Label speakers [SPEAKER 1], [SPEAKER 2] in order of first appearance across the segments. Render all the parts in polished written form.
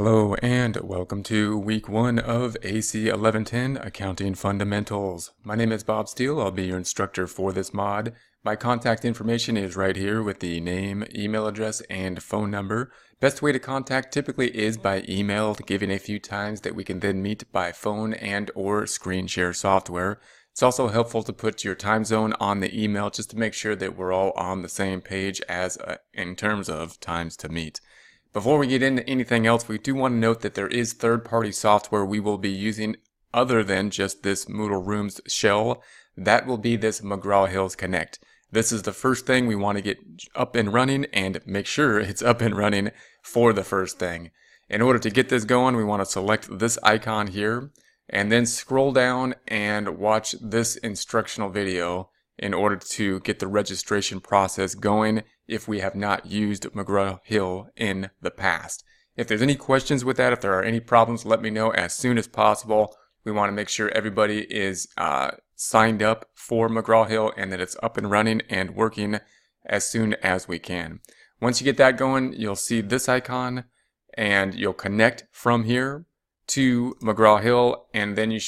[SPEAKER 1] Hello and welcome to week 1 of AC1110 Accounting Fundamentals. My name is Bob Steele. I'll be your instructor for this mod. My contact information is right here with the name, email address, and phone number. Best way to contact typically is by email, given a few times that we can then meet by phone and or screen share software. It's also helpful to put your time zone on the email just to make sure that we're all on the same page as in terms of times to meet. Before we get into anything else, we do want to note that there is third-party software we will be using other than just this Moodle Rooms shell. That will be this McGraw-Hill's Connect. This is the first thing we want to get up and running and make sure it's up and running for the first thing. In order to get this going, we want to select this icon here and then scroll down and watch this instructional video in order to get the registration process going if we have not used McGraw-Hill in the past. If there's any questions with that, if there are any problems, let me know as soon as possible. We want to make sure everybody is signed up for McGraw-Hill and that it's up and running and working as soon as we can. Once you get that going, you'll see this icon and you'll connect from here to McGraw-Hill, and then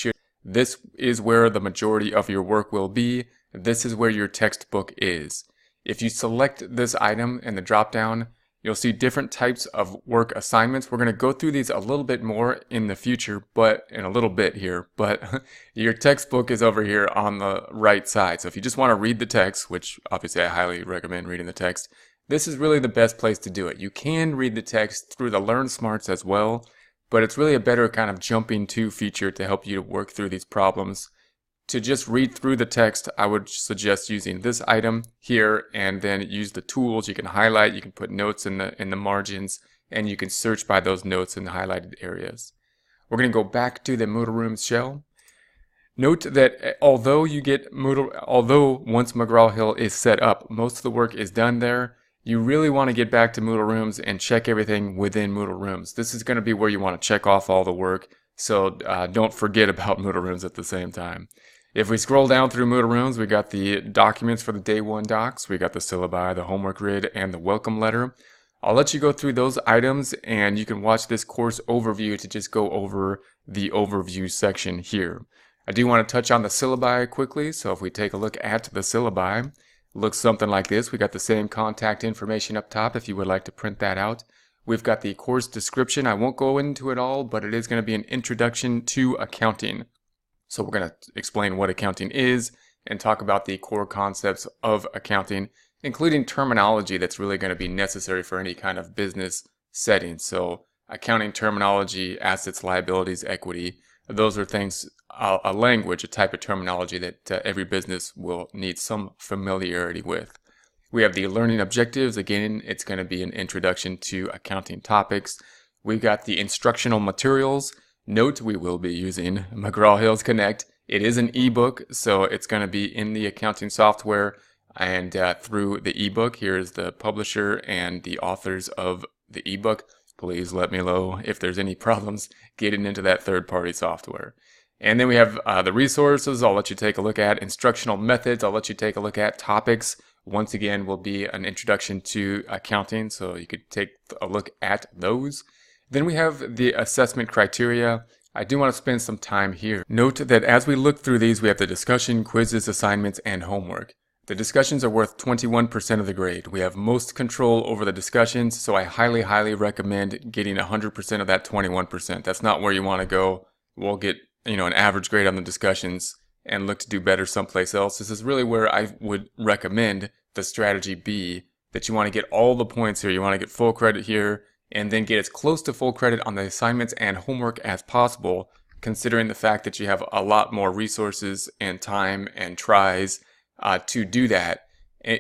[SPEAKER 1] this is where the majority of your work will be. This is where your textbook is. If you select this item in the drop-down, you'll see different types of work assignments. We're going to go through these a little bit more in the future, but in a little bit here. But your textbook is over here on the right side. So if you just want to read the text, which obviously I highly recommend reading the text, this is really the best place to do it. You can read the text through the Learn Smarts as well, but it's really a better kind of jumping to feature to help you work through these problems. To just read through the text, I would suggest using this item here and then use the tools. You can highlight, you can put notes in the margins, and you can search by those notes in the highlighted areas. We're going to go back to the Moodle Rooms shell. Note that although once McGraw-Hill is set up, most of the work is done there. You really want to get back to Moodle Rooms and check everything within Moodle Rooms. This is going to be where you want to check off all the work, so don't forget about Moodle Rooms at the same time. If we scroll down through Moodle Rooms, we got the documents for the Day 1 docs, we got the syllabi, the homework grid, and the welcome letter. I'll let you go through those items, and you can watch this course overview to just go over the overview section here. I do want to touch on the syllabi quickly, so if we take a look at the syllabi, it looks something like this. We got the same contact information up top if you would like to print that out. We've got the course description. I won't go into it all, but it is going to be an introduction to accounting. So we're going to explain what accounting is and talk about the core concepts of accounting, including terminology that's really going to be necessary for any kind of business setting. So accounting terminology, assets, liabilities, equity, those are things, a language, a type of terminology that every business will need some familiarity with. We have the learning objectives. Again, it's going to be an introduction to accounting topics. We've got the instructional materials. Note we will be using McGraw-Hill's Connect. It is an ebook, so it's going to be in the accounting software and through the ebook. Here's the publisher and the authors of the ebook. Please let me know if there's any problems getting into that third-party software. And then we have the resources I'll let you take a look at. Instructional methods I'll let you take a look at. Topics, once again, will be an introduction to accounting, so you could take a look at those. Then we have the assessment criteria. I do want to spend some time here. Note that as we look through these, we have the discussion, quizzes, assignments, and homework. The discussions are worth 21% of the grade. We have most control over the discussions, so I highly recommend getting 100% of that 21%. That's not where you want to go. We'll get, an average grade on the discussions and look to do better someplace else. This is really where I would recommend the strategy be, that you want to get all the points here. You want to get full credit here, and then get as close to full credit on the assignments and homework as possible, considering the fact that you have a lot more resources and time and tries to do that,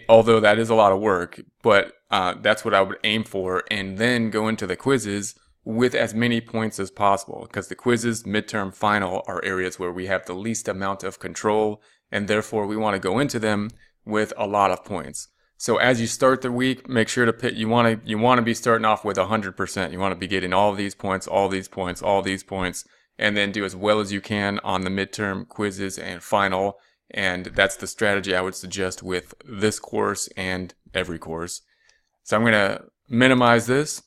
[SPEAKER 1] although that is a lot of work, but that's what I would aim for, and then go into the quizzes with as many points as possible, because the quizzes, midterm, final are areas where we have the least amount of control, and therefore we want to go into them with a lot of points. So as you start the week, make sure to pick, you want to be starting off with 100%. You want to be getting all these points, all these points, all these points, and then do as well as you can on the midterm, quizzes, and final. And that's the strategy I would suggest with this course and every course. So I'm going to minimize this.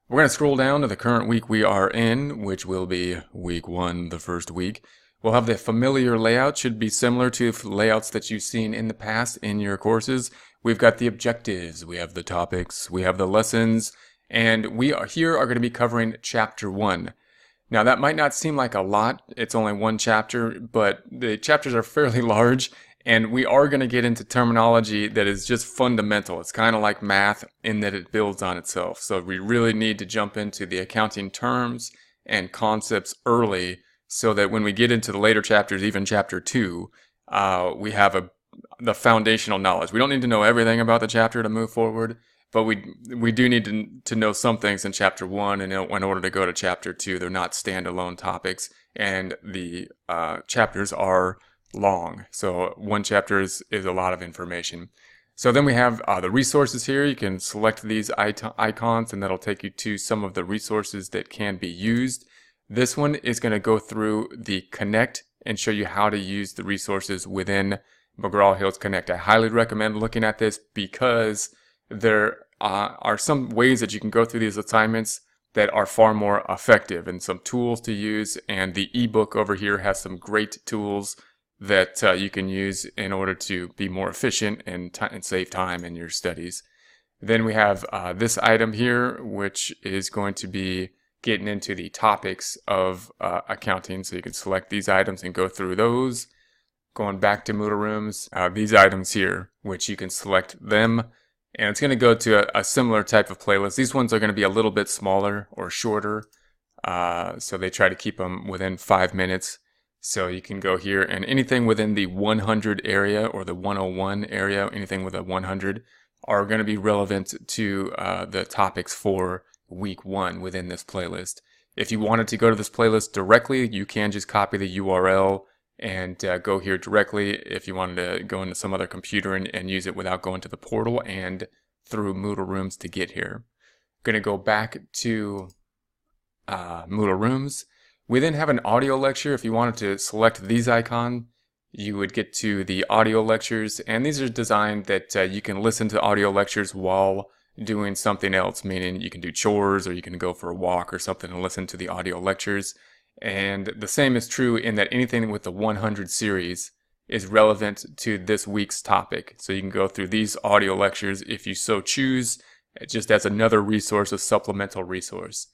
[SPEAKER 1] We're going to scroll down to the current week we are in, which will be week 1, the first week. We'll have the familiar layout, should be similar to layouts that you've seen in the past in your courses. We've got the objectives, we have the topics, we have the lessons, and we are going to be covering chapter 1. Now that might not seem like a lot, it's only one chapter, but the chapters are fairly large, and we are going to get into terminology that is just fundamental. It's kind of like math in that it builds on itself. So we really need to jump into the accounting terms and concepts early so that when we get into the later chapters, even chapter 2, we have the foundational knowledge. We don't need to know everything about the chapter to move forward, but we do need to know some things in chapter 1, and in order to go to chapter 2, they're not standalone topics, and the chapters are long. So one chapter is a lot of information. So then we have the resources here. You can select these icons, and that'll take you to some of the resources that can be used. This one is going to go through the Connect and show you how to use the resources within McGraw-Hill's Connect. I highly recommend looking at this because there are some ways that you can go through these assignments that are far more effective, and some tools to use, and the ebook over here has some great tools that you can use in order to be more efficient and save time in your studies. Then we have this item here, which is going to be getting into the topics of accounting. So you can select these items and go through those. Going back to Moodle Rooms, these items here, which you can select them. And it's going to go to a similar type of playlist. These ones are going to be a little bit smaller or shorter. So they try to keep them within 5 minutes. So you can go here, and anything within the 100 area or the 101 area, anything with a 100, are going to be relevant to the topics for week 1 within this playlist. If you wanted to go to this playlist directly, you can just copy the URL and go here directly. If you wanted to go into some other computer and use it without going to the portal and through Moodle Rooms to get here. I'm going to go back to Moodle Rooms. We then have an audio lecture. If you wanted to select these icons, you would get to the audio lectures, and these are designed that you can listen to audio lectures while doing something else, meaning you can do chores or you can go for a walk or something and listen to the audio lectures. And the same is true in that anything with the 100 series is relevant to this week's topic. So you can go through these audio lectures if you so choose, just as another resource, a supplemental resource.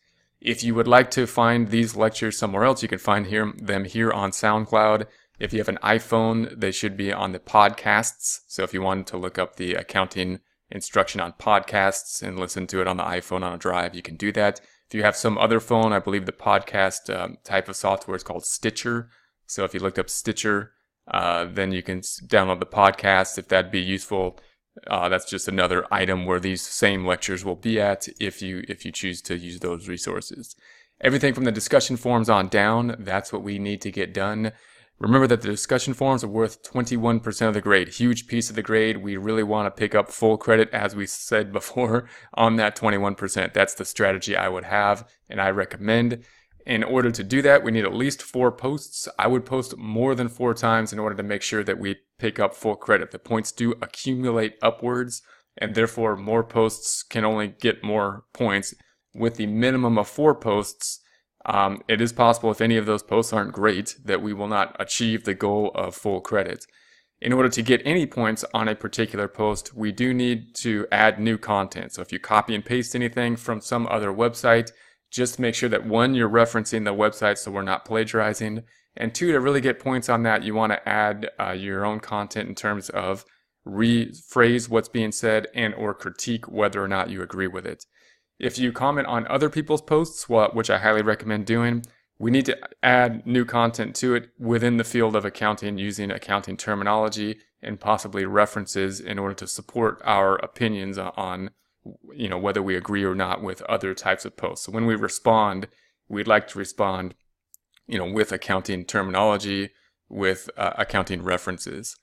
[SPEAKER 1] If you would like to find these lectures somewhere else, you can find them here on SoundCloud. If you have an iPhone, they should be on the podcasts. So if you wanted to look up the accounting instruction on podcasts and listen to it on the iPhone on a drive, you can do that. If you have some other phone, I believe the podcast type of software is called Stitcher. So if you looked up Stitcher, then you can download the podcast if that'd be useful. That's just another item where these same lectures will be at if you choose to use those resources. Everything from the discussion forums on down, that's what we need to get done. Remember that the discussion forums are worth 21% of the grade. Huge piece of the grade. We really want to pick up full credit, as we said before, on that 21%. That's the strategy I would have and I recommend. In order to do that, we need at least 4 posts. I would post more than 4 times in order to make sure that we pick up full credit. The points do accumulate upwards, and therefore more posts can only get more points. With the minimum of 4 posts, it is possible, if any of those posts aren't great, that we will not achieve the goal of full credit. In order to get any points on a particular post, we do need to add new content. So if you copy and paste anything from some other website, just make sure that 1, you're referencing the website so we're not plagiarizing, and 2, to really get points on that, you want to add your own content in terms of rephrase what's being said and or critique whether or not you agree with it. If you comment on other people's posts, which I highly recommend doing, we need to add new content to it within the field of accounting using accounting terminology and possibly references in order to support our opinions on whether we agree or not with other types of posts. So when we respond, we'd like to respond, with accounting terminology, with accounting references.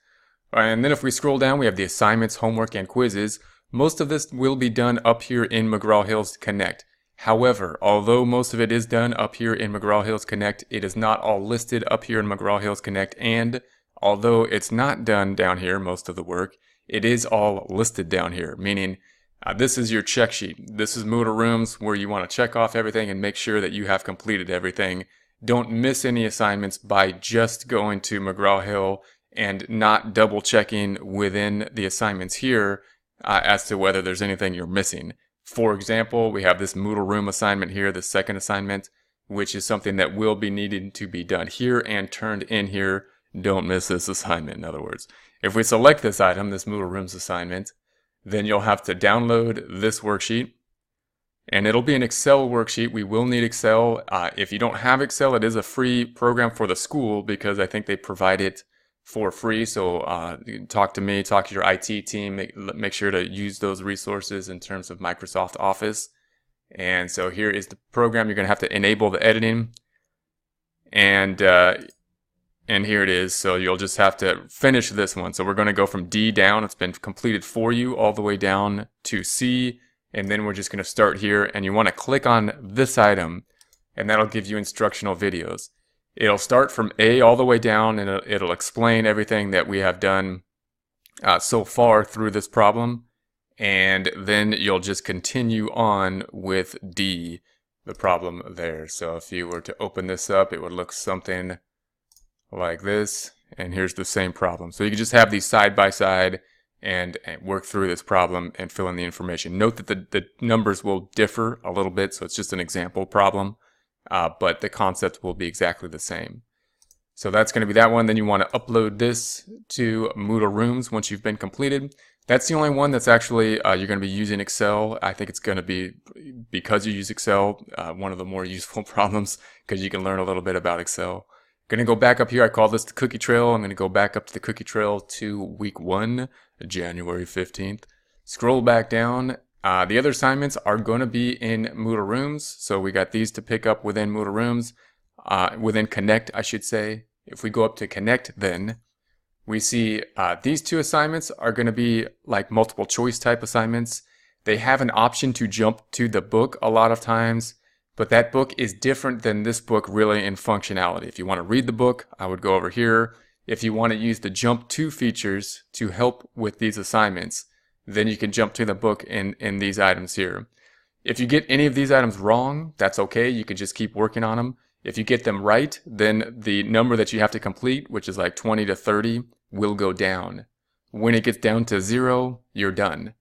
[SPEAKER 1] And then if we scroll down, we have the assignments, homework, and quizzes. Most of this will be done up here in McGraw-Hill's Connect. However, although most of it is done up here in McGraw-Hill's Connect, it is not all listed up here in McGraw-Hill's Connect, and although it's not done down here, most of the work, it is all listed down here, meaning This is your check sheet. This is Moodle Rooms, where you want to check off everything and make sure that you have completed everything. Don't miss any assignments by just going to McGraw-Hill and not double checking within the assignments here as to whether there's anything you're missing. For example, we have this Moodle Room assignment here, the second assignment, which is something that will be needed to be done here and turned in here. Don't miss this assignment, in other words. If we select this item, this Moodle Rooms assignment, then you'll have to download this worksheet, and it'll be an Excel worksheet. We will need Excel. If you don't have Excel, it is a free program for the school because I think they provide it for free. So talk to me, talk to your IT team, make sure to use those resources in terms of Microsoft Office. And so here is the program. You're going to have to enable the editing, and here it is. So you'll just have to finish this one. So we're going to go from D down. It's been completed for you all the way down to C. And then we're just going to start here. And you want to click on this item, and that'll give you instructional videos. It'll start from A all the way down, and it'll explain everything that we have done so far through this problem. And then you'll just continue on with D, the problem there. So if you were to open this up, it would look something like this, and here's the same problem. So you can just have these side by side and work through this problem and fill in the information. Note that the numbers will differ a little bit, so it's just an example problem, but the concept will be exactly the same. So that's going to be that one. Then you want to upload this to Moodle Rooms once you've been completed. That's the only one that's actually, you're going to be using Excel. I think it's going to be, because you use Excel, one of the more useful problems, because you can learn a little bit about Excel. Going to go back up here. I call this the cookie trail. I'm going to go back up to the cookie trail to week 1, January 15th. Scroll back down. The other assignments are going to be in Moodle Rooms. So we got these to pick up within Moodle Rooms, within Connect, I should say. If we go up to Connect, then we see these two assignments are going to be like multiple choice type assignments. They have an option to jump to the book a lot of times, but that book is different than this book really in functionality. If you want to read the book, I would go over here. If you want to use the jump to features to help with these assignments, then you can jump to the book in these items here. If you get any of these items wrong, that's okay. You can just keep working on them. If you get them right, then the number that you have to complete, which is like 20 to 30, will go down. When it gets down to 0, you're done.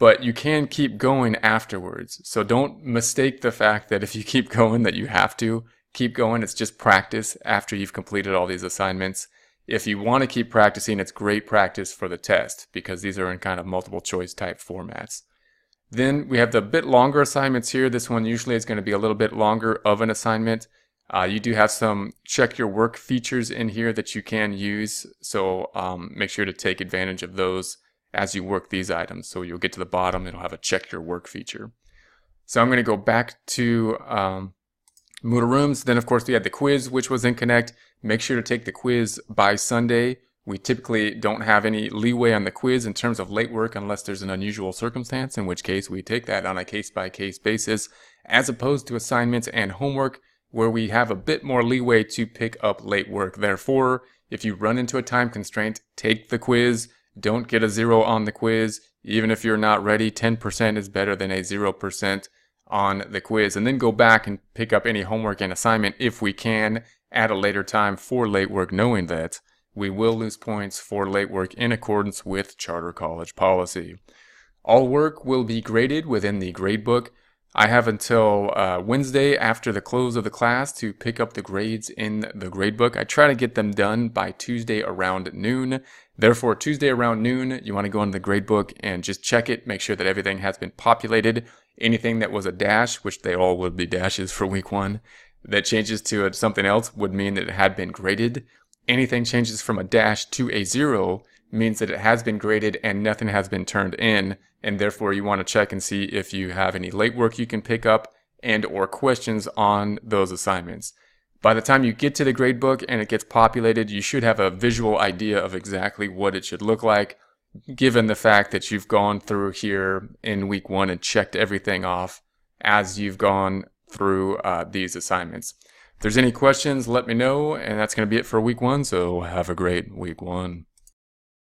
[SPEAKER 1] But you can keep going afterwards. So don't mistake the fact that if you keep going that you have to keep going. It's just practice after you've completed all these assignments. If you want to keep practicing, it's great practice for the test because these are in kind of multiple choice type formats. Then we have the bit longer assignments here. This one usually is going to be a little bit longer of an assignment. You do have some check your work features in here that you can use. So make sure to take advantage of those as you work these items. So you'll get to the bottom, it'll have a check your work feature. So I'm going to go back to Moodle Rooms. Then of course we had the quiz, which was in Connect. Make sure to take the quiz by Sunday. We typically don't have any leeway on the quiz in terms of late work unless there's an unusual circumstance, in which case we take that on a case-by-case basis, as opposed to assignments and homework, where we have a bit more leeway to pick up late work. Therefore, if you run into a time constraint, take the quiz. Don't get a 0 on the quiz. Even if you're not ready, 10% is better than a 0% on the quiz. And then go back and pick up any homework and assignment if we can at a later time for late work, knowing that we will lose points for late work in accordance with Charter College policy. All work will be graded within the gradebook. I have until Wednesday after the close of the class to pick up the grades in the gradebook. I try to get them done by Tuesday around noon. Therefore, Tuesday around noon, you want to go into the gradebook and just check it, make sure that everything has been populated. Anything that was a dash, which they all would be dashes for week 1, that changes to something else would mean that it had been graded. Anything changes from a dash to a 0 means that it has been graded and nothing has been turned in, and therefore you want to check and see if you have any late work you can pick up and or questions on those assignments. By the time you get to the gradebook and it gets populated, you should have a visual idea of exactly what it should look like, given the fact that you've gone through here in week 1 and checked everything off as you've gone through these assignments. If there's any questions, let me know, and that's going to be it for week 1, so have a great week 1.